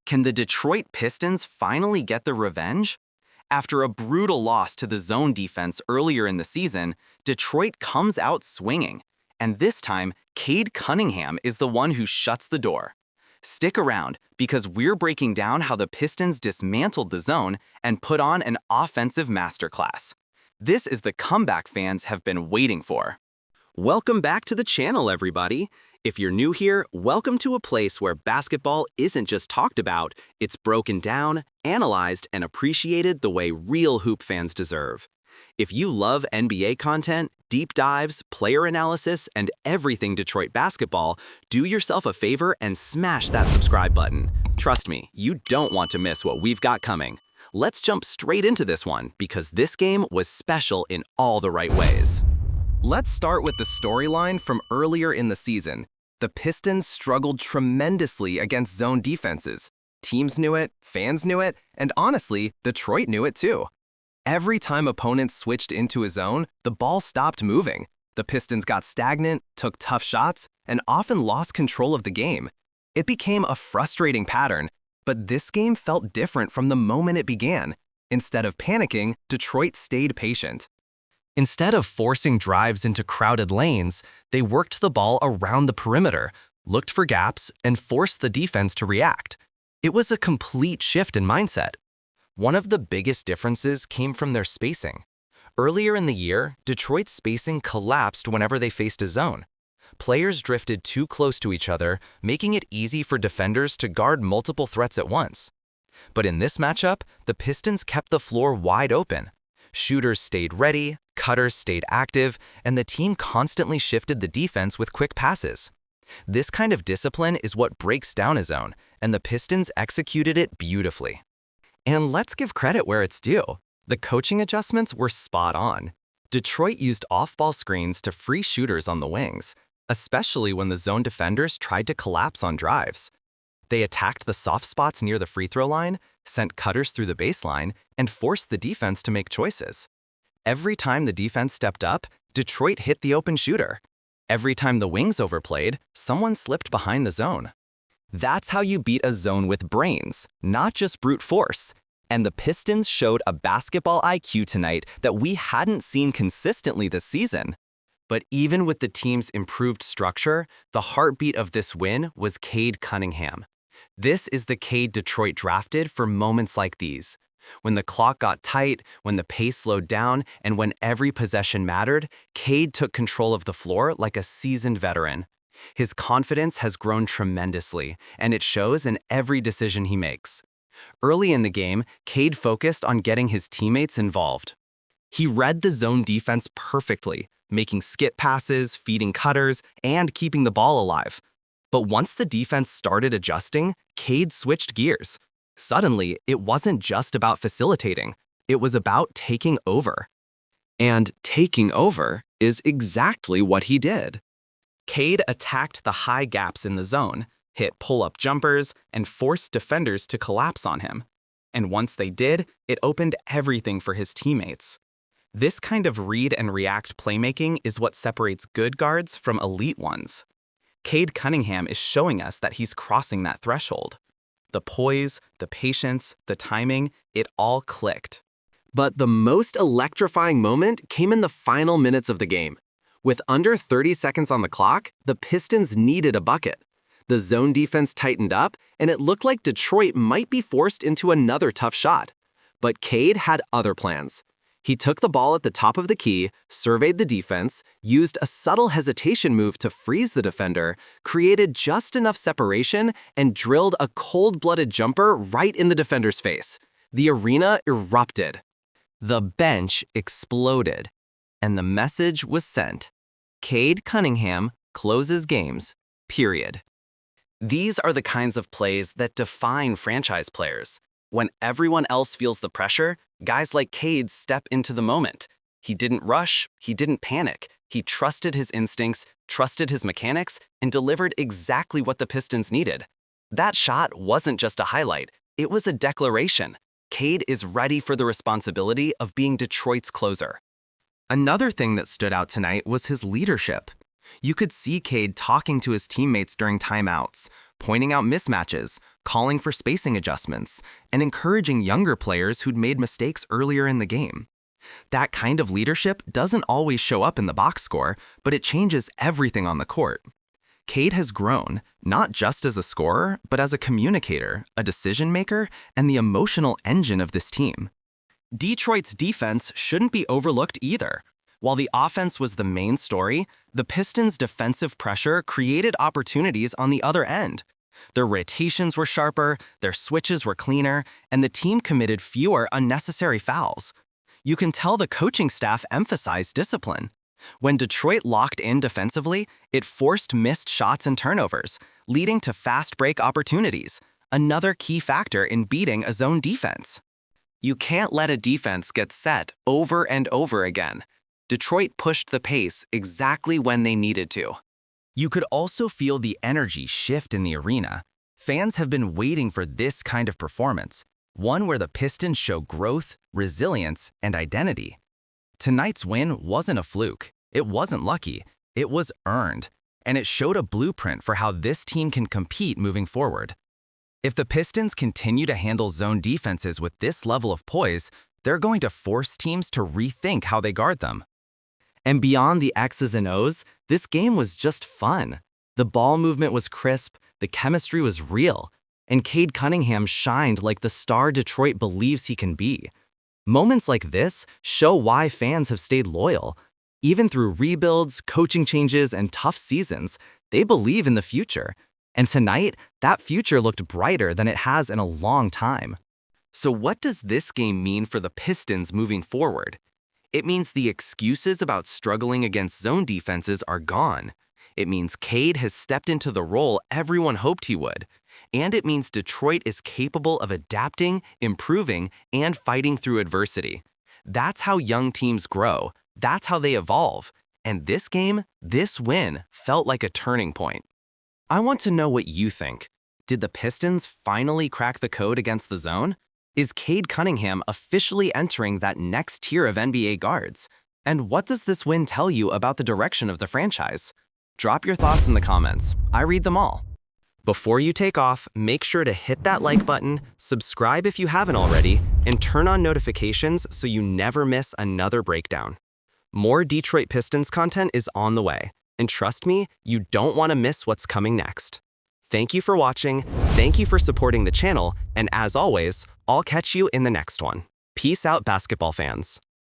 Can the Detroit Pistons finally get their revenge? After a brutal loss to the zone defense earlier in the season, Detroit comes out swinging. And this time, Cade Cunningham is the one who shuts the door. Stick around, because we're breaking down how the Pistons dismantled the zone and put on an offensive masterclass. This is the comeback fans have been waiting for. Welcome back to the channel, everybody. If you're new here, welcome to a place where basketball isn't just talked about, it's broken down, analyzed, and appreciated the way real hoop fans deserve. If you love NBA content, deep dives, player analysis, and everything Detroit basketball, do yourself a favor and smash that subscribe button. Trust me, you don't want to miss what we've got coming. Let's jump straight into this one, because this game was special in all the right ways. Let's start with the storyline from earlier in the season. The Pistons struggled tremendously against zone defenses. Teams knew it, fans knew it, and honestly, Detroit knew it too. Every time opponents switched into a zone, the ball stopped moving. The Pistons got stagnant, took tough shots, and often lost control of the game. It became a frustrating pattern, but this game felt different from the moment it began. Instead of panicking, Detroit stayed patient. Instead of forcing drives into crowded lanes, they worked the ball around the perimeter, looked for gaps, and forced the defense to react. It was a complete shift in mindset. One of the biggest differences came from their spacing. Earlier in the year, Detroit's spacing collapsed whenever they faced a zone. Players drifted too close to each other, making it easy for defenders to guard multiple threats at once. But in this matchup, the Pistons kept the floor wide open. Shooters stayed ready, cutters stayed active, and the team constantly shifted the defense with quick passes. This kind of discipline is what breaks down a zone, and the Pistons executed it beautifully. And let's give credit where it's due. The coaching adjustments were spot on. Detroit used off-ball screens to free shooters on the wings, especially when the zone defenders tried to collapse on drives. They attacked the soft spots near the free throw line, sent cutters through the baseline, and forced the defense to make choices. Every time the defense stepped up, Detroit hit the open shooter. Every time the wings overplayed, someone slipped behind the zone. That's how you beat a zone with brains, not just brute force. And the Pistons showed a basketball IQ tonight that we hadn't seen consistently this season. But even with the team's improved structure, the heartbeat of this win was Cade Cunningham. This is the Cade Detroit drafted for moments like these. When the clock got tight, when the pace slowed down, and when every possession mattered, Cade took control of the floor like a seasoned veteran. His confidence has grown tremendously, and it shows in every decision he makes. Early in the game, Cade focused on getting his teammates involved. He read the zone defense perfectly, making skip passes, feeding cutters, and keeping the ball alive. But once the defense started adjusting, Cade switched gears. Suddenly, it wasn't just about facilitating, it was about taking over. And taking over is exactly what he did. Cade attacked the high gaps in the zone, hit pull-up jumpers, and forced defenders to collapse on him. And once they did, it opened everything for his teammates. This kind of read and react playmaking is what separates good guards from elite ones. Cade Cunningham is showing us that he's crossing that threshold. The poise, the patience, the timing, it all clicked. But the most electrifying moment came in the final minutes of the game. With under 30 seconds on the clock, the Pistons needed a bucket. The zone defense tightened up, and it looked like Detroit might be forced into another tough shot. But Cade had other plans. He took the ball at the top of the key, surveyed the defense, used a subtle hesitation move to freeze the defender, created just enough separation, and drilled a cold-blooded jumper right in the defender's face. The arena erupted. The bench exploded. And the message was sent. Cade Cunningham closes games, period. These are the kinds of plays that define franchise players. When everyone else feels the pressure, guys like Cade step into the moment. He didn't rush, he didn't panic. He trusted his instincts, trusted his mechanics, and delivered exactly what the Pistons needed. That shot wasn't just a highlight, it was a declaration. Cade is ready for the responsibility of being Detroit's closer. Another thing that stood out tonight was his leadership. You could see Cade talking to his teammates during timeouts, pointing out mismatches, calling for spacing adjustments, and encouraging younger players who'd made mistakes earlier in the game. That kind of leadership doesn't always show up in the box score, but it changes everything on the court. Cade has grown, not just as a scorer, but as a communicator, a decision maker, and the emotional engine of this team. Detroit's defense shouldn't be overlooked either. While the offense was the main story, the Pistons' defensive pressure created opportunities on the other end. Their rotations were sharper, their switches were cleaner, and the team committed fewer unnecessary fouls. You can tell the coaching staff emphasized discipline. When Detroit locked in defensively, it forced missed shots and turnovers, leading to fast break opportunities, another key factor in beating a zone defense. You can't let a defense get set over and over again. Detroit pushed the pace exactly when they needed to. You could also feel the energy shift in the arena. Fans have been waiting for this kind of performance, one where the Pistons show growth, resilience, and identity. Tonight's win wasn't a fluke, it wasn't lucky, it was earned, and it showed a blueprint for how this team can compete moving forward. If the Pistons continue to handle zone defenses with this level of poise, they're going to force teams to rethink how they guard them. And beyond the X's and O's, this game was just fun. The ball movement was crisp, the chemistry was real, and Cade Cunningham shined like the star Detroit believes he can be. Moments like this show why fans have stayed loyal. Even through rebuilds, coaching changes, and tough seasons, they believe in the future. And tonight, that future looked brighter than it has in a long time. So what does this game mean for the Pistons moving forward? It means the excuses about struggling against zone defenses are gone. It means Cade has stepped into the role everyone hoped he would. And it means Detroit is capable of adapting, improving, and fighting through adversity. That's how young teams grow. That's how they evolve. And this game, this win, felt like a turning point. I want to know what you think. Did the Pistons finally crack the code against the zone? Is Cade Cunningham officially entering that next tier of NBA guards? And what does this win tell you about the direction of the franchise? Drop your thoughts in the comments. I read them all. Before you take off, make sure to hit that like button, subscribe if you haven't already, and turn on notifications so you never miss another breakdown. More Detroit Pistons content is on the way, and trust me, you don't want to miss what's coming next. Thank you for watching, thank you for supporting the channel, and as always, I'll catch you in the next one. Peace out, basketball fans.